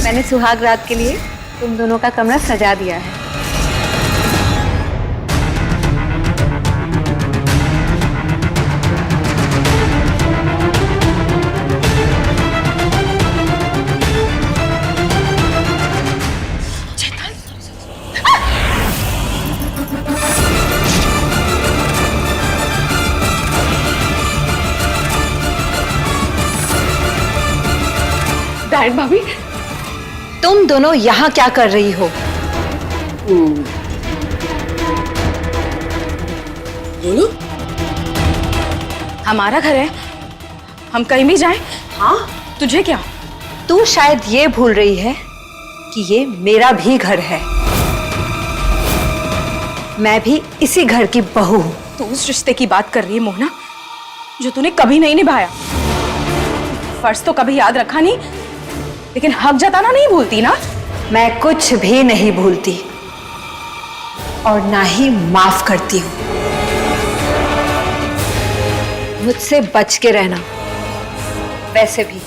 मैंने सुहाग रात के लिए तुम दोनों का कमरा सजा दिया है। डायन भाभी, तुम दोनों यहाँ क्या कर रही हो? बोलो। हमारा घर है, हम कहीं भी जाएं। हाँ, तुझे क्या? तू शायद ये भूल रही है कि ये मेरा भी घर है। मैं भी इसी घर की बहू हूँ। तू उस रिश्ते की बात कर रही है मोहना, जो तूने कभी नहीं निभाया। फर्ज तो कभी याद रखा नहीं, लेकिन हक जताना नहीं भूलती ना। मैं कुछ भी नहीं भूलती और ना ही माफ करती हूँ। मुझसे बच के रहना। वैसे भी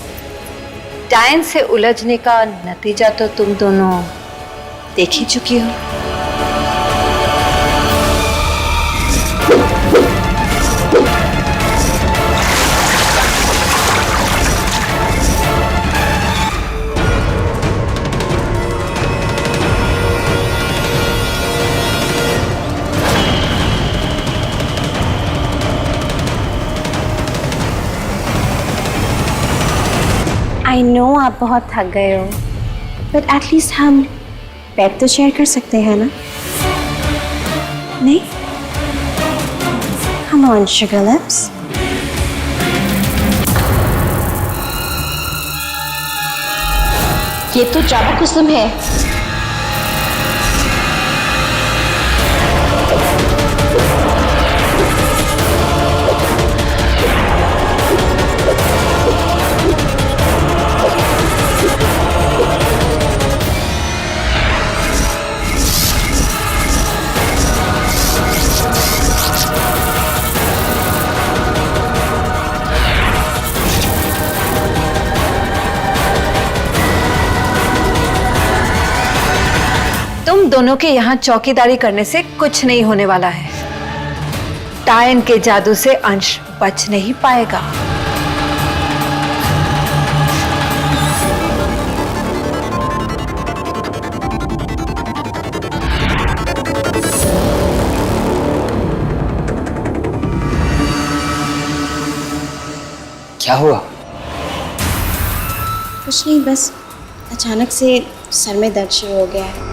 डायन से उलझने का नतीजा तो तुम दोनों देख ही चुकी हो। आई नो आप बहुत थक गए हो, बट एटलीस्ट हम बेड तो शेयर कर सकते हैं ना? नहीं? Come on, sugar lips. ये तो जाबा कुसुम है। तुम दोनों के यहाँ चौकीदारी करने से कुछ नहीं होने वाला है। डायन के जादू से अंश बच नहीं पाएगा। क्या हुआ? कुछ नहीं, बस अचानक से सर में दर्द शुरू हो गया है।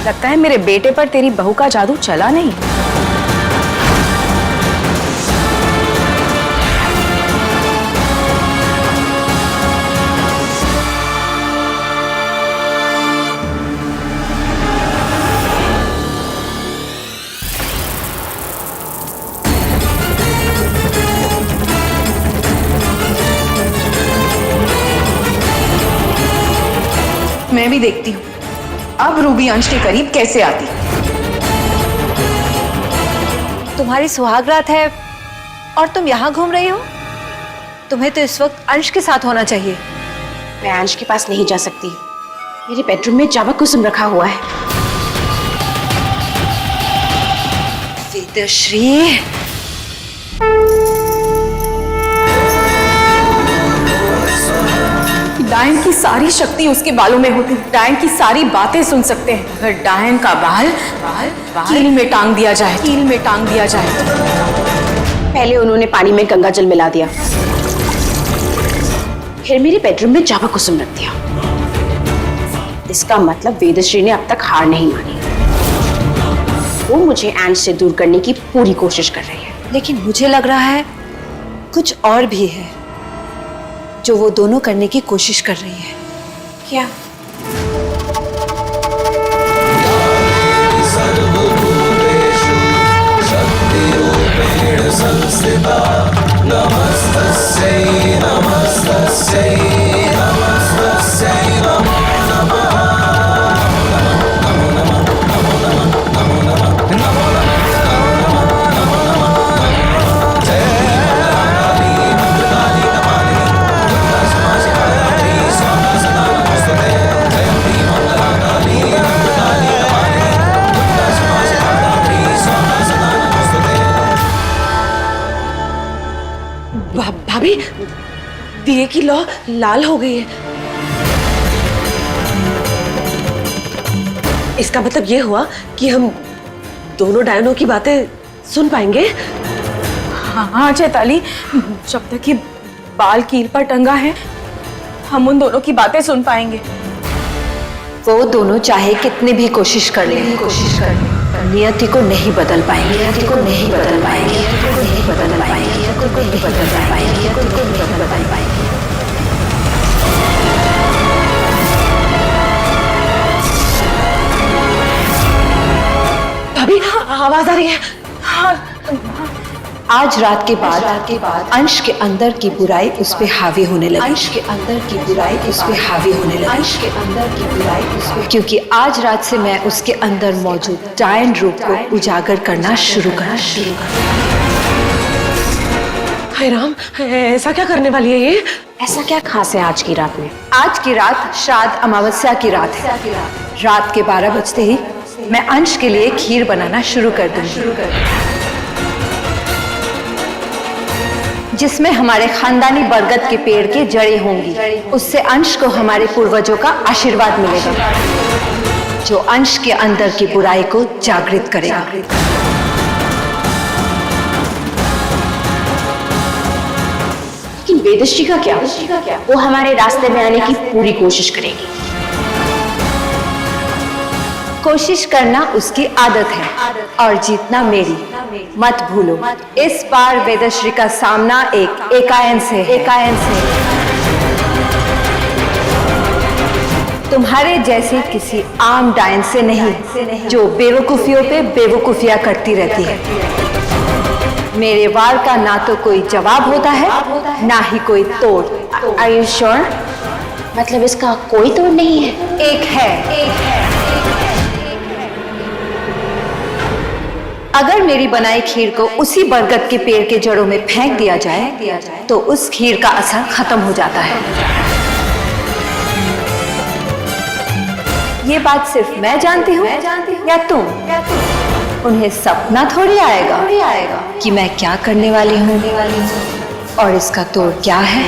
लगता है मेरे बेटे पर तेरी बहू का जादू चला नहीं। मैं भी देखती हूँ अब रूबी अंश के करीब कैसे आती। तुम्हारी सुहाग रात है और तुम यहाँ घूम रही हो? तुम्हें तो इस वक्त अंश के साथ होना चाहिए। मैं अंश के पास नहीं जा सकती। मेरे बेडरूम में जाबा कुसुम रखा हुआ है। वेदश्री, डायन की सारी शक्ति उसके बालों में होती है। डायन की सारी बातें सुन सकते हैं। अगर डायन का बाल कील में टांग दिया जाए, कील में टांग दिया जाए। पहले उन्होंने पानी में गंगा जल मिला दिया, फिर मेरे बेडरूम में जाबा कुसुम रख दिया। इसका मतलब वेदश्री ने अब तक हार नहीं मानी। वो मुझे अंश से दूर करने की पूरी कोशिश कर रही है। लेकिन मुझे लग रहा है कुछ और भी है जो वो दोनों करने की कोशिश कर रही है। क्या? नमस्तस्यै नमस्तस्यै नमस्तस्यै भाभी, दिए की लौ लाल हो गई है। इसका मतलब ये हुआ कि हम दोनों डायनों की बातें सुन पाएंगे। हाँ चैताली, जब तक ये बाल कील पर टंगा है हम उन दोनों की बातें सुन पाएंगे। वो दोनों चाहे कितनी भी कोशिश कर लें, नियति को नहीं बदल पाएंगे, नियति को नहीं बदल पाएंगे, नियति को नहीं बदल पाएंगे, नियति को नहीं बदल पाएंगे, नियति को नहीं बदल पाएंगे। भाभी, आवाज आ रही है। आज रात के बाद अंश के अंदर की बुराई उस पे हावी होने लगी, अंश के अंदर की बुराई उस पे हावी होने लगी, अंश के अंदर की बुराई उस पे, क्योंकि आज रात से मैं उसके अंदर मौजूद डायन रूप को उजागर करना शुरू करना। हाय राम, ऐसा क्या करने वाली है ये? ऐसा क्या खास है आज की रात में? आज की रात श्राद्ध अमावस्या की रात है। रात के 12 बजते ही मैं अंश के लिए खीर बनाना शुरू कर दूंगी, जिसमें हमारे खानदानी बरगद के पेड़ की जड़ें होंगी। उससे अंश को हमारे पूर्वजों का आशीर्वाद मिलेगा, जो अंश के अंदर की बुराई को जागृत करेगा। लेकिन वेदश्री का क्या? वो हमारे रास्ते में आने की पूरी कोशिश करेगी। कोशिश करना उसकी आदत है और जीतना मेरी। मत भूलो, इस बार वेदश्री का सामना एक एकायन से। तुम्हारे जैसे किसी आम डायन से नहीं, जो बेवकूफियों पे बेवकूफियां करती रहती है। मेरे वार का ना तो कोई जवाब होता है, ना ही कोई तोड़। Are you sure? मतलब इसका कोई तोड़ नहीं है? एक है। अगर मेरी बनाई खीर को उसी बरगद के पेड़ के जड़ों में फेंक दिया जाए तो उस खीर का असर खत्म हो जाता है। ये बात सिर्फ मैं जानती हूँ या तुम? उन्हें सपना थोड़ी आएगा कि मैं क्या करने वाली हूँ और इसका तोड़ क्या है।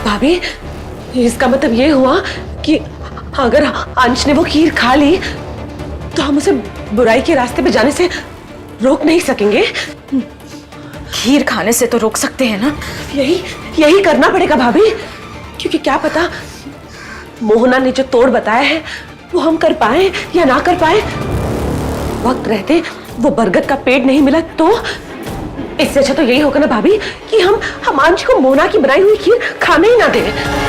भाभी, इसका मतलब ये हुआ कि अगर अंश ने वो खीर खा ली तो हम उसे बुराई के रास्ते पे जाने से रोक नहीं सकेंगे। खीर खाने से तो रोक सकते हैं ना? यही करना पड़ेगा भाभी, क्योंकि क्या पता मोहना ने जो तोड़ बताया है वो हम कर पाए या ना कर पाए। वक्त रहते वो बरगद का पेड़ नहीं मिला तो इससे अच्छा तो यही होगा ना भाभी कि हम अंश को मोहना की बनाई हुई खीर खाने ही ना दें।